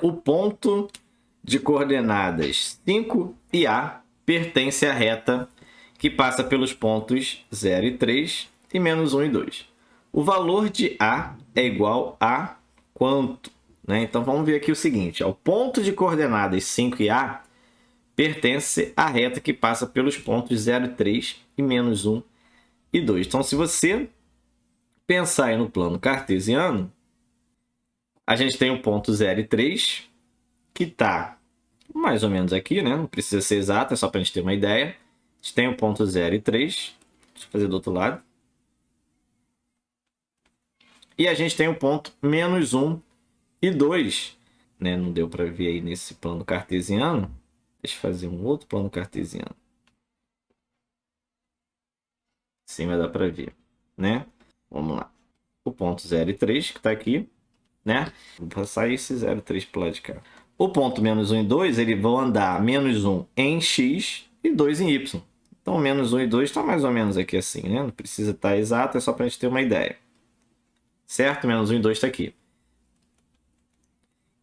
O ponto de coordenadas 5 e A pertence à reta que passa pelos pontos 0 e 3 e menos 1 e 2. O valor de A é igual a quanto? Né? Então, vamos ver aqui o seguinte. O ponto de coordenadas 5 e A pertence à reta que passa pelos pontos 0 e 3 e menos 1 e 2. Então, se você pensar aí no plano cartesiano, a gente tem o ponto 0 e 3, que está mais ou menos aqui, né? Não precisa ser exato, é só para a gente ter uma ideia. A gente tem o ponto 0 e 3. Deixa eu fazer do outro lado. E a gente tem o ponto menos 1 e 2. Né? Não deu para ver aí nesse plano cartesiano. Deixa eu fazer um outro plano cartesiano. Sim, vai dar para ver. Né? Vamos lá. O ponto 0 e 3, que está aqui. Né? Vou passar esse 0 e 3 para o lado de cá. O ponto menos 1 e 2, eles vão andar menos 1 em x e 2 em y. Então, menos 1 e 2 está mais ou menos aqui assim, né? Não precisa estar exato, é só para a gente ter uma ideia. Certo? Menos 1 e 2 está aqui.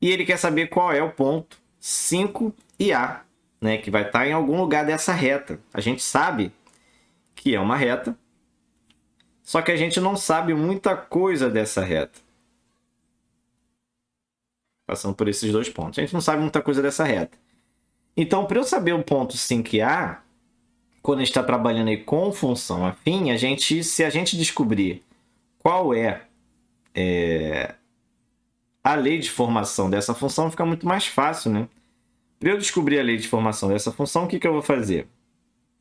E ele quer saber qual é o ponto 5 e A, né? Que vai estar em algum lugar dessa reta. A gente sabe que é uma reta, só que a gente não sabe muita coisa dessa reta. Passando por esses dois pontos. A gente não sabe muita coisa dessa reta. Então, para eu saber o ponto 5A, quando a gente está trabalhando aí com função afim, se a gente descobrir qual é a lei de formação dessa função, fica muito mais fácil, né? Para eu descobrir a lei de formação dessa função, o que eu vou fazer?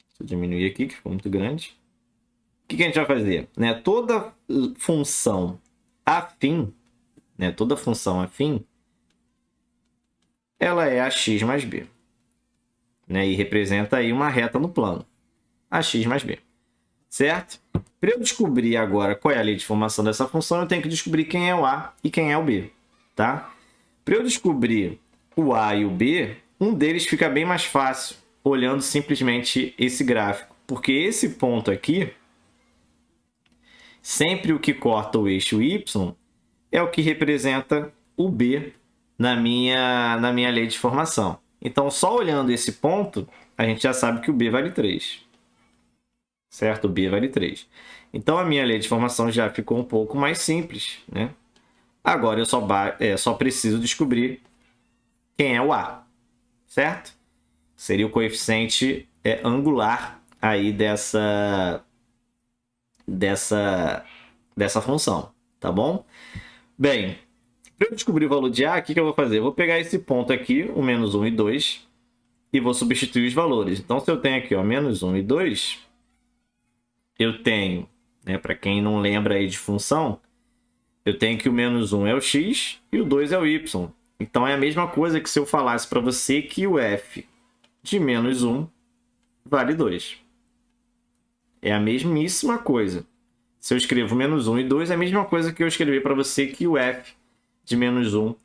Deixa eu diminuir aqui, que ficou muito grande. O que a gente vai fazer? Né? Toda função afim, ela é ax mais b. Né? E representa aí uma reta no plano. Ax mais b. Certo? Para eu descobrir agora qual é a lei de formação dessa função, eu tenho que descobrir quem é o a e quem é o b. Tá? Para eu descobrir o a e o b, um deles fica bem mais fácil olhando simplesmente esse gráfico. Porque esse ponto aqui, sempre o que corta o eixo y, é o que representa o b na minha lei de formação. Então, só olhando esse ponto, a gente já sabe que o b vale 3. Certo? O b vale 3. Então, a minha lei de formação já ficou um pouco mais simples. Né? Agora, eu só preciso descobrir quem é o a. Certo? Seria o coeficiente angular aí dessa função. Tá bom? Bem, para eu descobrir o valor de a, o que eu vou fazer? Eu vou pegar esse ponto aqui, o menos 1 e 2, e vou substituir os valores. Então, se eu tenho aqui menos 1 e 2, eu tenho, né, para quem não lembra aí de função, eu tenho que o menos 1 é o x e o 2 é o y. Então, é a mesma coisa que se eu falasse para você que o f de menos 1 vale 2. É a mesmíssima coisa. Se eu escrevo menos 1 e 2, é a mesma coisa que eu escrever para você que o f de menos 1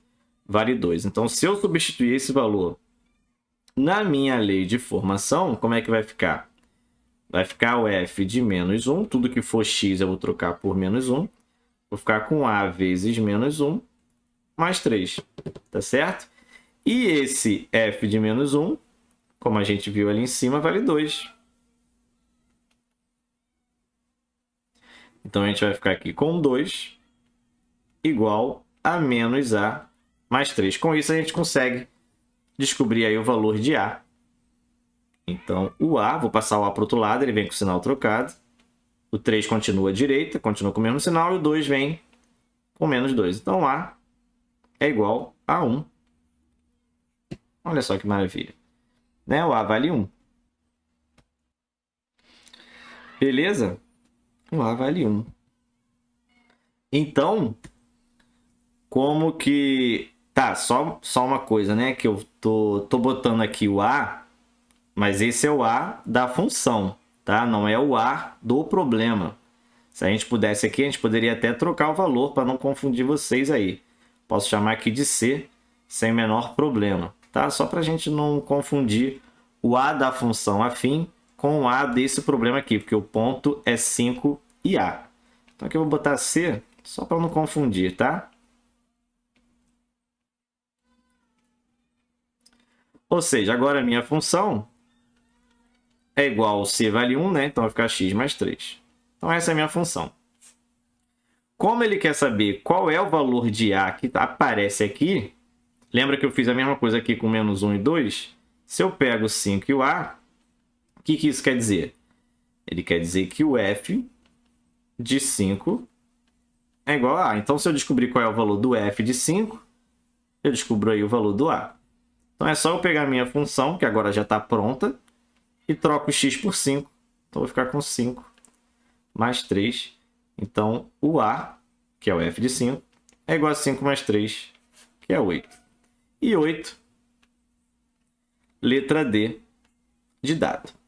vale 2. Então, se eu substituir esse valor na minha lei de formação, como é que vai ficar? Vai ficar o f de menos 1, tudo que for x eu vou trocar por menos 1. Vou ficar com a vezes menos 1 mais 3, tá certo? E esse f de menos 1, como a gente viu ali em cima, vale 2. Então, a gente vai ficar aqui com 2 igual a menos a mais 3. Com isso, a gente consegue descobrir aí o valor de a. Então, o a, vou passar o a para o outro lado, ele vem com o sinal trocado. O 3 continua à direita, continua com o mesmo sinal, e o 2 vem com menos 2. Então, a é igual a 1. Olha só que maravilha. Né? O a vale 1. Beleza? O a vale 1. Então, como que... Tá, só uma coisa, né? Que eu tô botando aqui o a, mas esse é o a da função, tá? Não é o a do problema. Se a gente pudesse aqui, a gente poderia até trocar o valor para não confundir vocês aí. Posso chamar aqui de c sem o menor problema, tá? Só para a gente não confundir o a da função afim com o a desse problema aqui, porque o ponto é 5 e a. Então aqui eu vou botar c só para não confundir, tá? Ou seja, agora a minha função é igual ao C vale 1, né? Então vai ficar x mais 3. Então essa é a minha função. Como ele quer saber qual é o valor de A que aparece aqui, lembra que eu fiz a mesma coisa aqui com menos 1 e 2? Se eu pego 5 e o A, o que isso quer dizer? Ele quer dizer que o f de 5 é igual a A. Então, se eu descobrir qual é o valor do f de 5, eu descubro aí o valor do A. Então, é só eu pegar a minha função, que agora já está pronta, e troco x por 5. Então, eu vou ficar com 5 mais 3. Então, o A, que é o f de 5, é igual a 5 mais 3, que é 8. E 8, letra D de dado.